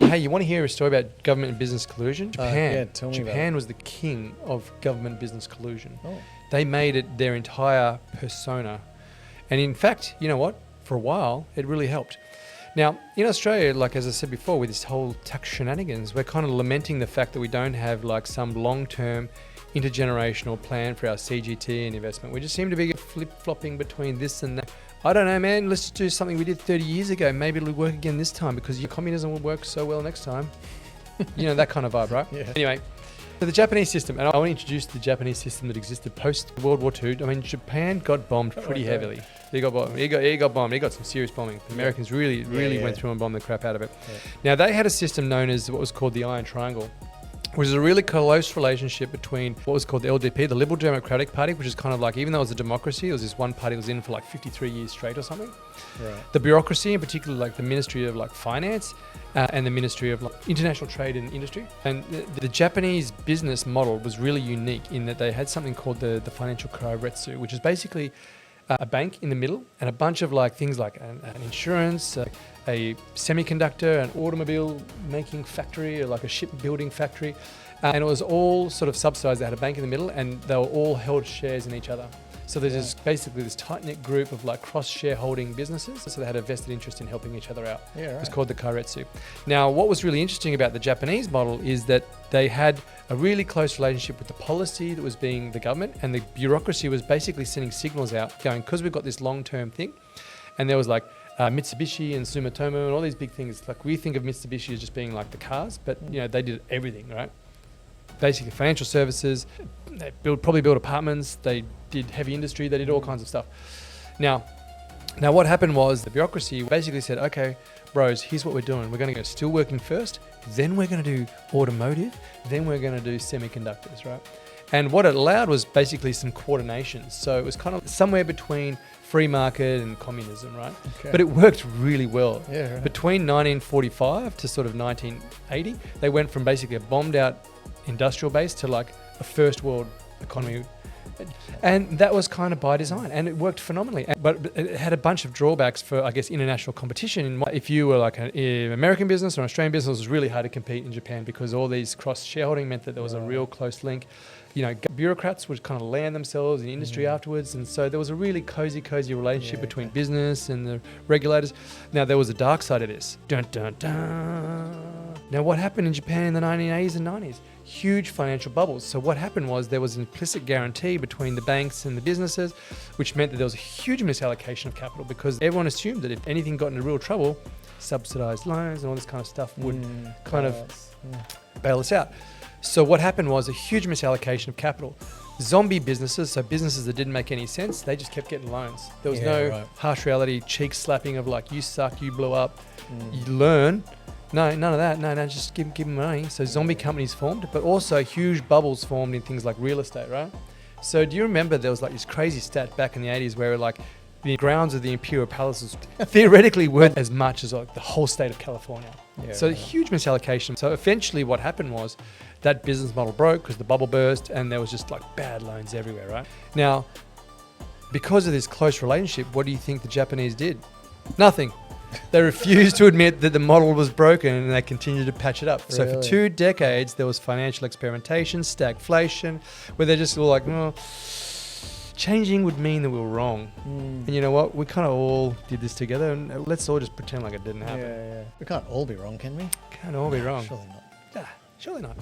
Hey, you want to hear a story about government and business collusion? Japan. Yeah, tell me about it. Japan was the king of government business collusion. Oh. They made it their entire persona. And in fact, you know what? For a while, it really helped. Now, in Australia, like as I said before, with this whole tax shenanigans, we're kind of lamenting the fact that we don't have like some long-term intergenerational plan for our CGT and investment. We just seem to be flip-flopping between this and that. I don't know, man. Let's just do something we did 30 years ago. Maybe it'll work again this time because your communism will work so well next time. You know, that kind of vibe, right? Yeah. Anyway, so the Japanese system, and I want to introduce the Japanese system that existed post-World War II. I mean, Japan got bombed pretty heavily. He got bombed. He got bombed. He got some serious bombing. The Americans really went through and bombed the crap out of it. Yeah. Now, they had a system known as what was called the Iron Triangle, which is a really close relationship between what was called the LDP, the Liberal Democratic Party, which is kind of like, even though it was a democracy, it was this one party that was in for like 53 years straight or something. Right. The bureaucracy, in particular, like the Ministry of like Finance and the Ministry of like International Trade and Industry. And the Japanese business model was really unique in that they had something called the financial Keiretsu, which is basically a bank in the middle and a bunch of like things like an insurance, a semiconductor, an automobile making factory, or like a shipbuilding factory. And it was all sort of subsidized. They had a bank in the middle and they were all held shares in each other. So there's this, basically this tight-knit group of like cross-shareholding businesses. So they had a vested interest in helping each other out. Yeah, right. It was called the Keiretsu. Now, what was really interesting about the Japanese model is that they had a really close relationship with the policy that was being the government, and the bureaucracy was basically sending signals out going, because we've got this long-term thing. And there was like Mitsubishi and Sumitomo and all these big things. Like we think of Mitsubishi as just being like the cars, but you know, they did everything, right? Basically financial services, they probably built apartments, they did heavy industry, they did all kinds of stuff. Now what happened was the bureaucracy basically said, okay, bros, here's what we're doing. We're going to go steel working first, then we're going to do automotive, then we're going to do semiconductors, right? And what it allowed was basically some coordination. So it was kind of somewhere between free market and communism, right? Okay. But it worked really well. Yeah, right. Between 1945 to sort of 1980, they went from basically a bombed out industrial base to like a first world economy. And that was kind of by design, and it worked phenomenally. But it had a bunch of drawbacks for, I guess, international competition. If you were like an American business or an Australian business, it was really hard to compete in Japan because all these cross-shareholding meant that there was a real close link. You know, bureaucrats would kind of land themselves in industry afterwards, and so there was a really cozy relationship between business and the regulators. Now, there was a dark side of this. Dun, dun, dun. Now, what happened in Japan in the 1980s and 90s? Huge financial bubbles. So what happened was there was an implicit guarantee between the banks and the businesses, which meant that there was a huge misallocation of capital because everyone assumed that if anything got into real trouble, subsidized loans and all this kind of stuff would kind of bail us out. So what happened was a huge misallocation of capital. Zombie businesses, so businesses that didn't make any sense, they just kept getting loans. There was harsh reality, cheek slapping of like, you suck, you blew up, you learn. No, none of that. No, just give them money. So zombie companies formed, but also huge bubbles formed in things like real estate, right? So do you remember there was like this crazy stat back in the 80s where like the grounds of the Imperial Palaces theoretically weren't as much as like the whole state of California. Yeah, so huge misallocation. So eventually what happened was that business model broke because the bubble burst and there was just like bad loans everywhere, right? Now, because of this close relationship, what do you think the Japanese did? Nothing. They refused to admit that the model was broken and they continued to patch it up. So for 2 decades, there was financial experimentation, stagflation, where they're just all like, well, changing would mean that we were wrong. And you know what? We kind of all did this together and let's all just pretend like it didn't happen. Yeah. We can't all be wrong, can we? Can't all be wrong. Surely not. Yeah, surely not.